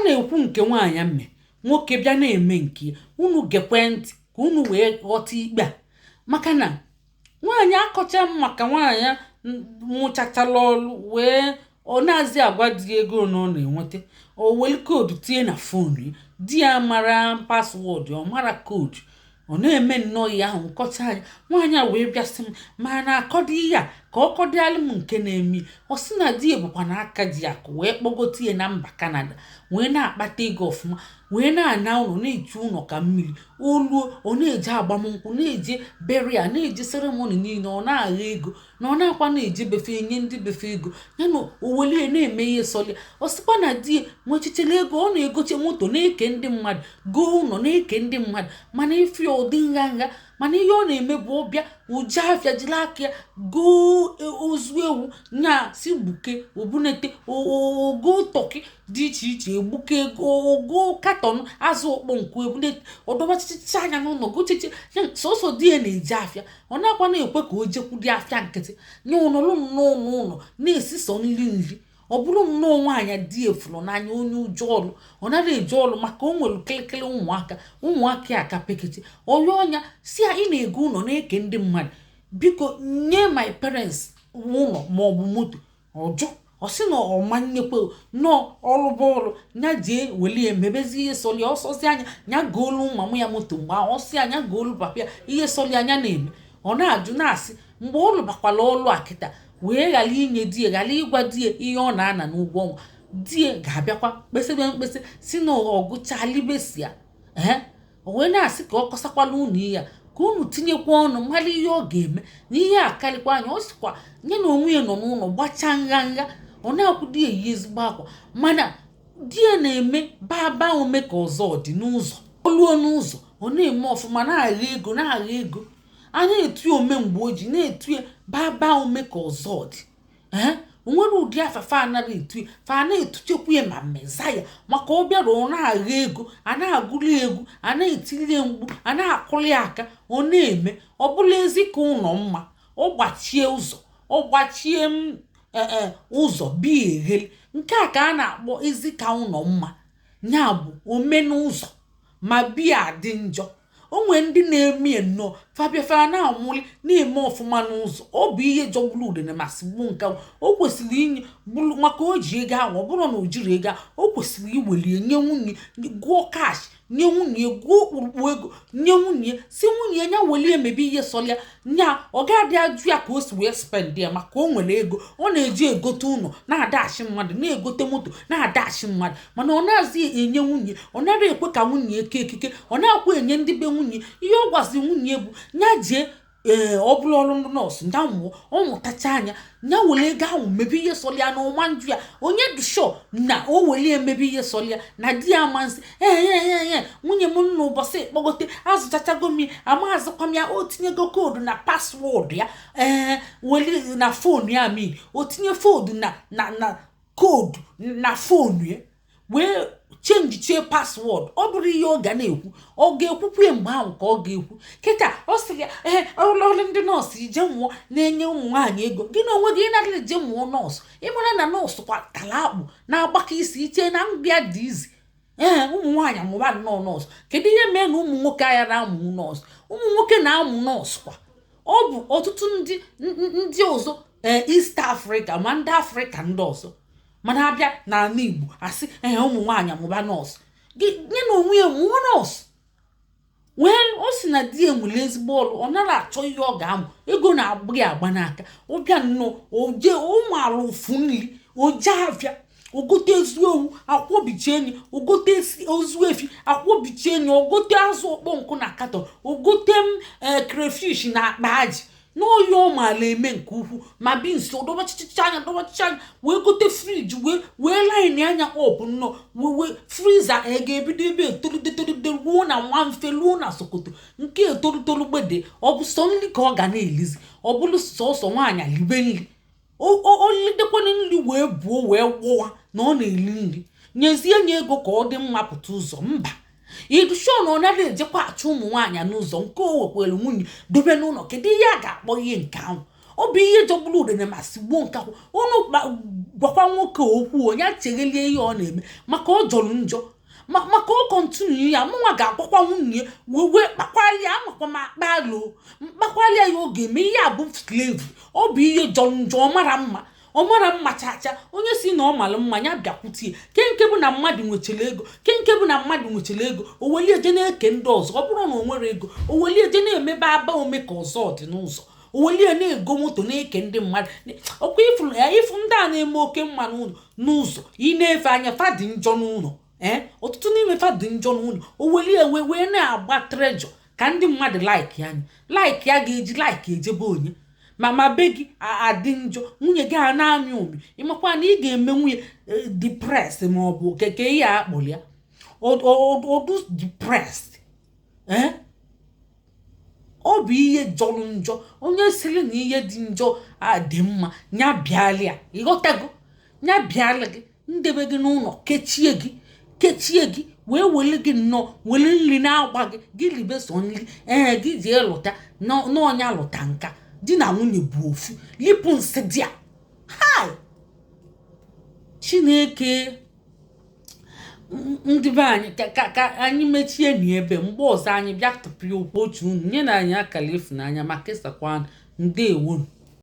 na-ekwu nke nwaanyị mme nwoke bịa na-eme nke unu gekwe ntị ka unu wee ghọta ikpe a maka na nwaanyị akọcha m maka nwaanyị mụchachala ọlụ wee ọ na-azị agwa di ego na ọ na-enweta o weli koodu tinye na fonu ya di ya mara paswọọdụ ọ mara koodu ọ na-eme nnọọ ya ahụ nkọcha anya nwaanyị a wee bịasị m ma na-akọdo ihe a ka ọ kọdịalụ m nke na-eme ọ sị na di bụkwa na aka ji akụ wee kpọgote ya na mba Kanada wee na-akpata ego ọfụma wee na-ana ụlọ na-eji ụlọ ka mmiri oluo ọ na-eje agbamnkwụ na-eje beria na-eje seremoni niile ọ na-agha ego na ọ na-akwa na-eje befe enye ndị befe ego ya na owelie na-eme ihe sọlịa ọ sịkwa na di nwechichela ego ọ na-egoche moto na-eke ndị mmadụ goo ụlọ na-eke ndị mmadụ mana ife ụdị nha mana ihe ọ na-eme bụ ọbịa ụja afịa jiri aka ya goo ozu ewu nya si gbuke obunete ogo tọki dị iche iche egbuke ogo katọn azụ okpọ nkwu ebunete ọdọbachicha anya n'ụlọ gochiche sọsọ di ya na-eje afịa ọ na-akwa na-ekwe ka o jekwudi afịa nkịtị nye ụnọlụ n'ụlọ na-esi sọ nri ọ bụrụ nnọọ nwaanyị di efuru n'anya onye ụjọ ọlụ ọ naghị eje ọlụ maka o nwere kịlịkịlị ụmụaka ya aka pekete ọyọ ọnya si ya ị na-ego ụlọ na-eke ndị mmadụ biko nye my parents ụlọ maọbụ moto ọjọ ọ sị na ọmanyekwe nọọ ọlụba ọlụ nya jee welie mebezi ihe sọli ọsọsi anya nya goolu mama ya moto mgbe ọsị anya goolu papa ya ihe sọli anya na-eme ọ na-ajụ na-asị mgbe ọ lụbakwala ọlụ a kịta wee ghara inye die ghara ịgwa die ihe ọ na-ana n'ụgwọ ọnwa die ga-abịakwa kpesebe mkpesị si na ọgụchalibesi o wee na-asị ka ọ kọsakwala unu ya ka unu tinyekwa ọnụ mara ihe ọ ga-eme na ihe akarịkwa anya ọ sịkwa nye na onwe ya nọ n'ụlọ gbachaa nha ọ na-akwụ di eyi ezigbo akwa mana die na-eme baba ome ka ọzọ dị n'ụzọ oluo n'ụzọ ọ na-eme ọfụma na-agha ego a na-etu ome mgbe o ji na-etu ya baba ome ka ọzọ dị onwere ụdị afafa anaghị etu fa na-etuchekwu ya ma mmeza ya maka ọ bịara ọ na-agha ego a na-agụli egwu a na-etili mgbu a na-akụli aka ọ na-eme ọ bụla ezi ka ụlọ mma ọ gbachie ụzọ biya egheli nke a ka a na-akpọ ezi ka ụlọ mma ya bụ omenụzọ ma biya dị njọ o nwere ndị na-eme nnọọ fabiafara na-amụli na-eme ọfụma n'ụzọ ọ bụ ihe jọgburu udene ma sigbu nke o kwesịrị inye bụrụ maka o ji ego ahụ ọ bụrụ na o jiri ego o kwesịrị iwelie nye nwunye gụọ kash nye nwunye gụọ okpurukpu ego nye nwunye si nwunye ya welie emebi ihe sọlịa nya ọ ga-adị ajụ ya ka o si wee spend ya maka o nwere ego ọ na-eji egote ụlọ na-adachi mmadụ na-egote moto na-adachi mmadụ mana ọ na-azị enye nwunye ọ naghị ekwe ka nwunye eke ekike ọ na-akwa enye ndị be nwunye ihe ọ gwazi nwunye bụ nya jee ọ bụrụ ọrụ ndị nọọsụ nya mụọ ọ mụtacha anya nya were ego ahụ mebi ihe sọlịa na ọma njụ ya onye dusho na o were emebi ihe sọlịa na di ya amasị nwunye m nna ụbọchị kpọgote azụchachago m amazịkwa m ya o tinyego koodu na paswọọdụ ya were na fonu ya o tinye foodu na koodu na fonu ya wee chenjichie paswọọdụ ọ bụrụ ihe ọ ga na-ekwu ọ ga-ekwukwu mgbe ahụ ka ọ ga-ekwu kịta ọ sị ya ọrụ ndị nọọsụ ije mmụọ na-enye ụmụ nwaanyị ego gị na onwe gị ịnadịrị eje mmụọ nọọsụ ịmara na nọọsụ kwa kala akpụ na-agbakọ isi iche na mbịa dị izi ụmụ nwaanyị amụba nnọọ nọọsụ kedu ihe mee na ụmụ nwoke anya na-amụ nọọsụ ụmụ nwoke na-amụ nọọsụ kwa ọ bụ ọtụtụ ndị ọzọ East Africa ma ndị Afrịka ndị ọzọ mana abịa n'ala Igbo asị ụmụ nwaanyị amụba nọọsụ nye na onwe ya nwụọ nọọsụ wee o si na di enwere ezigbo ọrụ ọ nara achọ ihe ọ ga-amụ ego na-agba ya agba n'aka ọbịa nnọọ oje ụmụala ofu nri oje afịa ogote ezu ewu akwọbichi enyi ogote ozu efi akwọbichi enyi ogote azụ ọkpọ nkụ na katọn ogote crayfish na akpa ajị n'oyi ọmaala eme nke ukwu ma binsi ọdọbachicha anya wee gote friji wee line anya ọpụ nnọọ wee friza ga-ebido ebe etolite ruo na nwamfe ruo na Sokoto nke etolitolu gbede ọ bụ sọ nri ka ọ ga na-elizi ọ bụrụ sọsọ nwaanyị libe nri olidekwana nri wee buo wee gwụwa na ọ na-eli nri nyezie nye ego ka ọ dị mma pụta ụzọ mba idushon ọ naghị ejekwa achụ ụmụ nwaanyị n'ụzọ nke o wekwere nwunye dobe n'ụlọ kedu ihe a ga-akpọ ihe nke ahụ obi ihe jogburu ude na masigbo nka unu gwakwa nwoke okwu onye achegelie ihe ọ na-eme maka ọ jọrọ njọ maka ọ kontinu ya mụnwa ga-akwakwa nwunye wewe kpakwalia amakwa ma akpalo mkpakwalia ya oge eme ihe abụ slavery ọ bụ ihe jọrọ njọ ọ mara mma chacha onye si na ọ mara mma ya bịakwutie kenke bụ na mmadụ nwechara ego o welie eje na-eke ndị ọzọ ọ bụrụ na o nwere ego o welie eje na-emebe aba ome ka ọzọ dị n'ụzọ o welie na-ego moto na-eke ndị mmadụ ọkwa ifu ndị a na-eme oke mma n'ụzọ ị na-efe anya fadị njọ n'ụlọ ọtụtụ n'ime fadị njọ n'ụlọ o welie wee na-agba trejọ ka ndị mmadụ like ya ga-eji like ejebe onye ma be gị adị njọ nwunye gị a na-amị omi ịmakwa na ị ga-eme nwunye depressed ma ọ bụ keke ihe akpọrọ ya odu depressed ọ bụ ihe jọrọ njọ onye siri na ihe dị njọ adị mma nya bịalịa ịghọtago nya bịala gị ndebe gị n'ụlọ kechie gị wee wele gị nnọọ wele nri na-agba gị libeso nri gị ji lụta n'ọnya lụta nka di na nwunye bụ ofu lipụ nsị dị a Chineke ndị be anyị ka anyị mechie n'ebe mgbe ọzọ anyị bịa tụpụ okwu otu unu nye na anyị akala efu n'anya ma kesakwa ndeewo.